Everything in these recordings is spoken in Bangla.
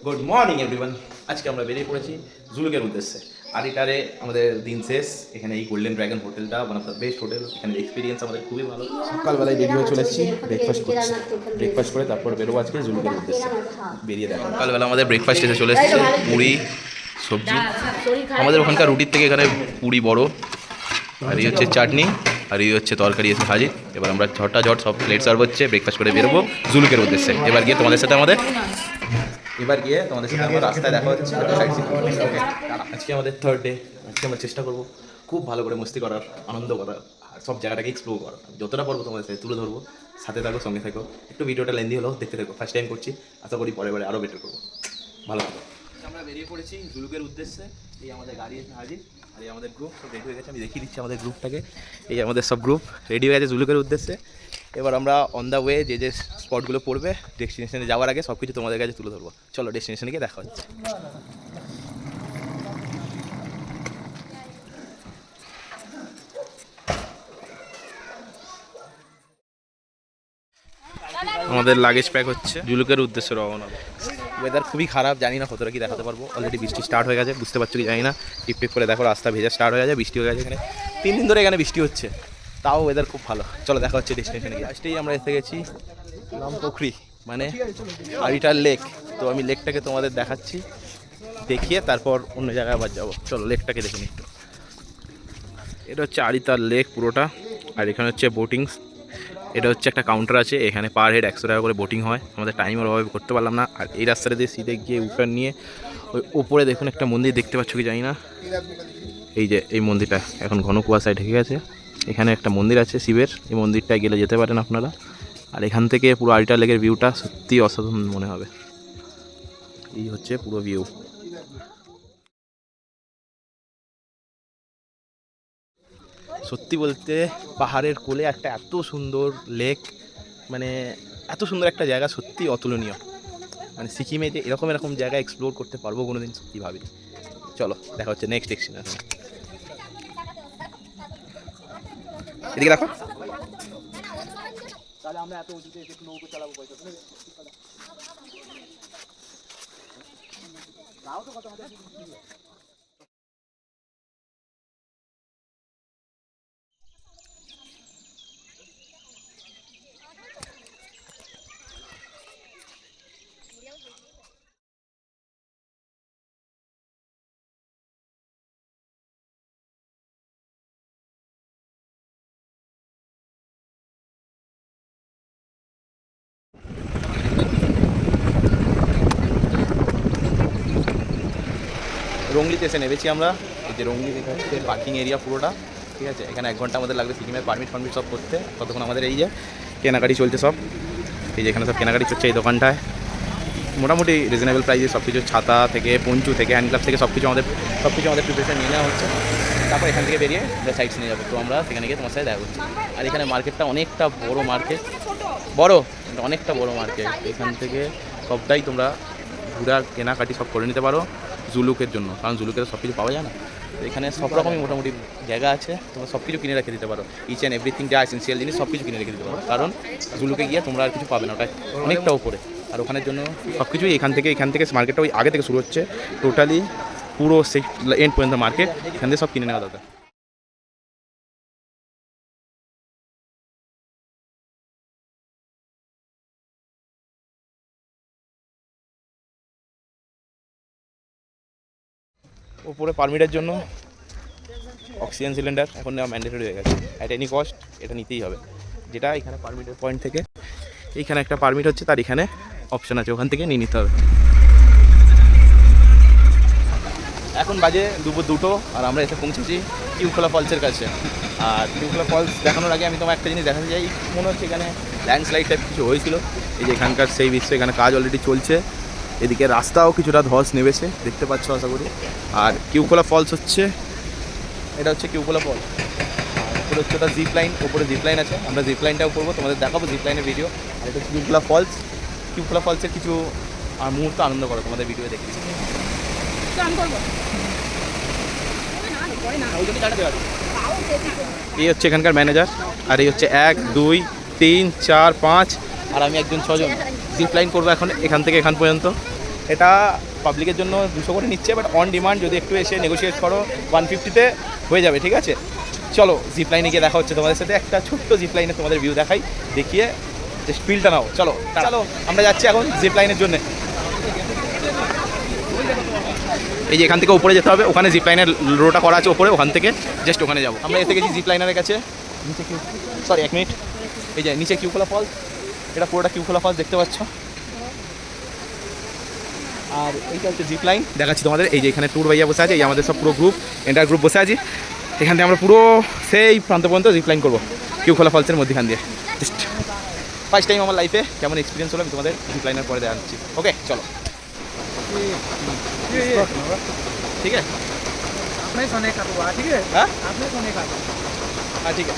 Good morning everyone. আজকে আমরা বেরিয়ে পড়েছি জুলুকের উদ্দেশ্যে। আরিটারে আমাদের দিন শেষ। এখানে এই গোল্ডেন ড্রাগন হোটেলটা one of the best hotel. এখানে এক্সপিরিয়েন্স আমাদের খুবই ভালো। সকালবেলায় রেডি হয়ে চলে এসেছি, ব্রেকফাস্ট করছি। ব্রেকফাস্ট করে তারপর বেরোবো আজকে জুলুকের উদ্দেশ্যে। বেরিয়ে দেখো সকালবেলা আমাদের ব্রেকফাস্ট এসে চলে এসেছে, পুরি সবজি। আমাদের ওখানকার রুটির থেকে এখানে পুরি বড়, আর এই হচ্ছে চাটনি, আর এই হচ্ছে তরকারি এসে হাজির। এবার আমরা ঝট সব প্লেট সার্ভ হচ্ছে, ব্রেকফাস্ট করে বেরোবো জুলুকের উদ্দেশ্যে। এবার গিয়ে তোমাদের সাথে আমরা রাস্তায় দেখা হচ্ছে। আজকে আমাদের থার্ড ডে। আজকে আমরা চেষ্টা করবো খুব ভালো করে মস্তি করার, আনন্দ করার, আর সব জায়গাটাকে এক্সপ্লোর করার। যতটা পারবো তোমাদের সাথে তুলে ধরবো। সাথে থাকো, সঙ্গে থাকো। একটু ভিডিওটা লেন্দি হলেও দেখতে থাকো। ফার্স্ট টাইম করছি, আশা করি পরে আরও বেটার করবো। ভালো থাকো। আমরা বেরিয়ে পড়েছি জুলুকের উদ্দেশ্যে। এই আমাদের গাড়ি এসে হাজির, আর এই আমাদের গ্রুপ সব রেডি হয়ে গেছে। আমি দেখিয়ে দিচ্ছি আমাদের গ্রুপটাকে। এই আমাদের সব গ্রুপ রেডি হয়ে গেছে জুলুকের উদ্দেশ্যে। এবার আমরা অন দ্য ওয়ে যে স্পটগুলো পড়বে ডেস্টিনেশনে যাওয়ার আগে সব কিছু তোমাদের কাছে তুলে ধরবো। চলো ডেস্টিনেশনে গিয়ে দেখা হচ্ছে। আমাদের লাগেজ প্যাক হচ্ছে, জুলুকের উদ্দেশ্যে রওনা। ওয়েদার খুবই খারাপ, জানি না কতটা কি দেখাতে পারবো। অলরেডি বৃষ্টি স্টার্ট হয়ে গেছে, বুঝতে পারছো কি জানি না। টিপ করে দেখো, রাস্তা ভেজা স্টার্ট হয়ে গেছে, বৃষ্টি হয়ে গেছে। এখানে 3 দিন ধরে এখানে বৃষ্টি হচ্ছে, তাও ওয়েদার খুব ভালো। চলো দেখা হচ্ছে ডেস্টিনেশনে গিয়ে। ফার্স্টেই আমরা এসে গেছি পুকুরি, মানে আরিটার লেক। তো আমি লেকটাকে তোমাদের দেখাচ্ছি, দেখিয়ে তারপর অন্য জায়গায় আবার যাবো। চলো লেকটাকে দেখে নিই একটু। এটা হচ্ছে আরিতার লেক পুরোটা, আর এখানে হচ্ছে বোটিংস। এটা হচ্ছে একটা কাউন্টার আছে, এখানে পার হেড 100 টাকা করে বোটিং হয়। আমাদের টাইমের অভাবে করতে পারলাম না। আর এই রাস্তাটা দিয়ে সিধে গিয়ে উপর নিয়ে ওই উপরে দেখুন একটা মন্দির দেখতে পাচ্ছ কি জানি না। এই যে এই মন্দিরটা এখন ঘন কুয়াশায় ঢেকে গেছে। এখানে একটা মন্দির আছে শিবের, এই মন্দিরটায় গেলে যেতে পারেন আপনারা। আর এখান থেকে পুরো আরিটা লেকের ভিউটা সত্যি অসাধারণ মনে হবে। এই হচ্ছে পুরো ভিউ। সত্যি বলতে পাহাড়ের কোলে একটা এত সুন্দর লেক, মানে এত সুন্দর একটা জায়গা সত্যি অতুলনীয়। মানে সিকিমে যে এরকম জায়গা এক্সপ্লোর করতে পারবো কোনোদিন সত্যি ভাবিনি। চলো দেখা হচ্ছে নেক্সট ডেস্টিনেশন। এদিকে রাখো। তাহলে আমরা এত উঁচুতে একটু নৌকো চালাবো পয়সা তাও তো কত হাজার। রংলিতে এসে নেমেছি আমরা। এই যে রংলি দেখা হচ্ছে পার্কিং এরিয়া পুরোটা, ঠিক আছে। এখানে 1 ঘন্টা আমাদের লাগবে সিকিমের পারমিট সব করতে। ততক্ষণ আমাদের এই যে কেনাকাটি চলছে সব। এই যে এখানে সব কেনাকাটি চলছে এই দোকানটায়। মোটামুটি রিজনেবল প্রাইসে সব কিছু, ছাতা থেকে পঞ্চু থেকে হ্যান্ড গ্লাভ থেকে সব কিছু আমাদের প্রিপারেশন নিয়ে নেওয়া হচ্ছে। তারপর এখান থেকে বেরিয়ে আমরা সাইডস নিয়ে যাবো। তো আমরা সেখানে গিয়ে তোমার সাথে দেখা করছি। আর এখানে মার্কেটটা অনেকটা বড় মার্কেট, অনেকটা বড় মার্কেট। এখান থেকে সবটাই তোমরা ঘুরা কেনাকাটি সব করে নিতে পারো জুলুকের জন্য, কারণ জুলুকের সব কিছু পাওয়া যায় না। তো এখানে সব রকমই মোটামুটি জায়গা আছে, তোমরা সব কিছু কিনে রেখে দিতে পারো। ইচ অ্যান্ড এভরিথিং যা এসেন্সিয়াল জিনিস সব কিছু কিনে রেখে দিতে পারো, কারণ জুলুকে গিয়ে তোমরা আর কিছু পাবে না, ওটা অনেকটা উপরে। আর ওখানের জন্য সব কিছুই এখান থেকে মার্কেটটা ওই আগে থেকে শুরু হচ্ছে, টোটালি পুরো সেই এন্ড পর্যন্ত মার্কেট। এখান থেকে সব কিনে নেওয়া দরকার। ওপরে পারমিটের জন্য অক্সিজেন সিলিন্ডার এখন নেওয়া ম্যান্ডেটরি হয়ে গেছে। অ্যাট এনি কস্ট এটা নিতেই হবে। যেটা এখানে পারমিটের পয়েন্ট থেকে এইখানে একটা পারমিট হচ্ছে, তার এখানে অপশান আছে, ওখান থেকে নিয়ে নিতে হবে। এখন বাজে দুপুর 2টো, আর আমরা এসে পৌঁছেছি কিউখোলা ফলসের কাছে। আর কিউখোলা ফলস দেখানোর আগে আমি তোমার একটা জিনিস দেখাতে চাই। মনে হচ্ছে এখানে ল্যান্ডস্লাইড টাইপ কিছু হয়েছিল। এই যে এখানকার সেই বিশ্ব, এখানে কাজ অলরেডি চলছে। এদিকে রাস্তাও কিছুটা ধস নেমেছে, দেখতে পাচ্ছ আশা করি। আর কিউখোলা ফলস হচ্ছে, এটা হচ্ছে কিউখোলা ফলস। আর উপরে হচ্ছে ওটা জিপ লাইন, ওপরে জিপ লাইন আছে। আমরা জিপ লাইনটাও করবো, তোমাদের দেখাবো জিপ লাইনের ভিডিও। আর এটা কিউখোলা ফলসের কিছু মুহূর্ত আনন্দ করো, তোমাদের ভিডিও দেখে এই হচ্ছে এখানকার ম্যানেজার। আর এই হচ্ছে 1 2 3 4 5, আর আমি একজন 6 জন জিপ লাইন করবো এখন এখান থেকে এখান পর্যন্ত। এটা পাবলিকের জন্য 200 করে নিচ্ছে, বাট অন ডিমান্ড যদি একটু এসে নেগোশিয়েট করো 150-তে হয়ে যাবে, ঠিক আছে। চলো জিপ লাইনে গিয়ে দেখা হচ্ছে তোমাদের সাথে, একটা ছোট্ট জিপ লাইনে তোমাদের ভিউ দেখাই, দেখিয়ে জাস্ট ফিলটা নাও। চলো চলো আমরা যাচ্ছি এখন জিপ লাইনের জন্য। এই যে এখান থেকে উপরে যেতে হবে, ওখানে জিপ লাইনের রোটা করা আছে উপরে, ওখান থেকে জাস্ট ওখানে যাবো। আমরা এসে গেছি জিপ লাইনারের কাছে, নিচে সরি 1 মিনিট, এই যে নিচে কিউখোলা ফলস, এটা পুরোটা কিউখোলা ফলস দেখতে পাচ্ছ। আর এইটা হচ্ছে জিপ লাইন, দেখাচ্ছি তোমাদের। এই যে এখানে ট্যুর ভাইয়া বসে আছে, এই আমাদের সব পুরো গ্রুপ, এন্টার গ্রুপ বসে আছি। এখান থেকে আমরা পুরো সেই প্রান্ত পর্যন্ত জিপ লাইন করবো কিউখোলা ফলসের মধ্যখান দিয়ে। জাস্ট ফার্স্ট টাইম আমার লাইফে কেমন এক্সপিরিয়েন্স হলো আমি তোমাদের জিপ লাইনের পরে দেখাচ্ছি। ওকে চলো, ঠিক আছে आपने सोने का हुआ, ठीक है हाँ आपने सोने का हाँ ठीक है।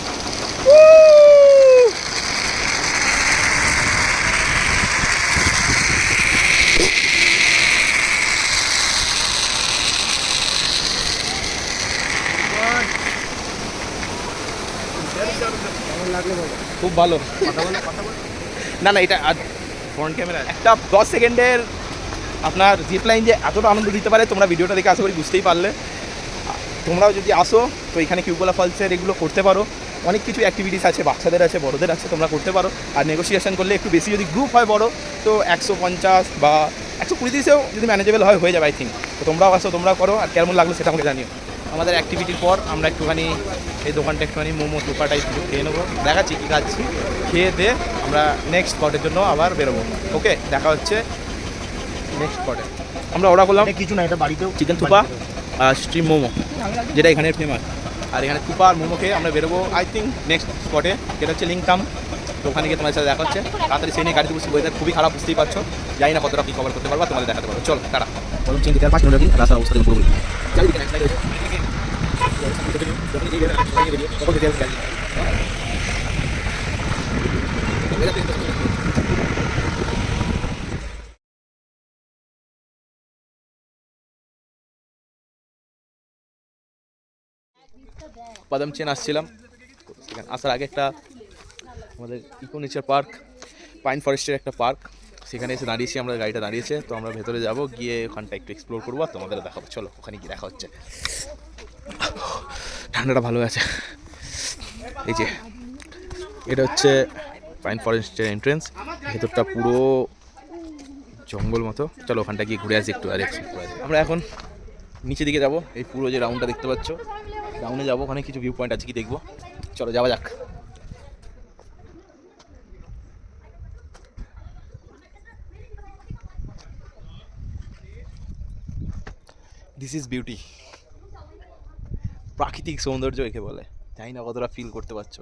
খুব ভালো না না, এটা ফ্রন্ট ক্যামেরা একটা 10 সেকেন্ডের আপনার জিপ লাইন যে এতটা আনন্দ দিতে পারে, তোমরা ভিডিওটা দেখে আশা করি বুঝতেই পারলে। তোমরাও যদি আসো তো এখানে কিউখোলা ফলসের এগুলো করতে পারো, অনেক কিছু অ্যাক্টিভিটিস আছে, বাচ্চাদের আছে, বড়োদের আছে, তোমরা করতে পারো। আর নেগোসিয়েশন করলে একটু বেশি, যদি গ্রুপ হয় বড় তো 150 বা 120-এও যদি ম্যানেজেবল হয় হয়ে যাবে আই থিঙ্ক। তো তোমরাও আসো, তোমরাও করো, আর কেমন লাগলো সেটা আমাকে জানিও। আমাদের অ্যাক্টিভিটির পর আমরা একটুখানি এই দোকানটা একটুখানি মোমো টুকা টাইপ কিছু খেয়ে নেবো, দেখাচ্ছি কী খাচ্ছি, খেয়ে দিয়ে আমরা নেক্সট স্পটের জন্য আবার বেরোবো। ওকে দেখা হচ্ছে নেক্সট স্পটে। আমরা অর্ডার করলাম কিছু না, এটা বাড়িতেও চিকেন থুপা আর স্ট্রিম মোমো, যেটা এখানে ফেমাস। আর এখানে থুপা আর মোমো খেয়ে আমরা বেরোবো আই থিঙ্ক নেক্সট স্পটে, যেটা হচ্ছে লিংটাম। তো ওখানে গিয়ে তোমাদের সাথে দেখা হচ্ছে। তাড়াতাড়ি সেই নিয়ে গাড়িতে বসে, ওয়েদার খুবই খারাপ, বুঝতেই পারছো, জানি না কতটা কী কভার করতে পারবা, তোমাদের দেখাতে পারবো। চলো টাটা। বলুন চিন্তা 5 মিনিট আগে রাস্তার অবস্থা পুরো চারিদিকে এক সাইডে বাদাম চেন আসছিলাম, আসার আগে একটা আমাদের ইকো নেচার পার্ক, পাইন ফরেস্টের একটা পার্ক, সেখানে এসে দাঁড়িয়েছি আমরা, গাড়িটা দাঁড়িয়েছে। তো আমরা ভেতরে যাব, গিয়ে ওখানটা একটু এক্সপ্লোর করবো আর তোমাদের দেখাবো। চলো ওখানে গিয়ে দেখা হচ্ছে। ঠান্ডাটা ভালো আছে। এই যে এটা হচ্ছে পাইন ফরেস্টের এন্ট্রেন্স, ভেতরটা পুরো জঙ্গল মতো। চলো ওখানটা গিয়ে ঘুরে আসি একটু আর এক্সপ্লোর করে আসি। আমরা এখন নিচের দিকে যাব, এই পুরো যে রাউন্ডটা দেখতে পাচ্ছ, রাউন্ডে যাবো, ওখানে কিছু ভিউ পয়েন্ট আছে কি দেখবো। চলো যাওয়া যাক। দিস ইজ বিউটি, প্রাকৃতিক সৌন্দর্য একে বলে, জানি না কতটা ফিল করতে পারছো।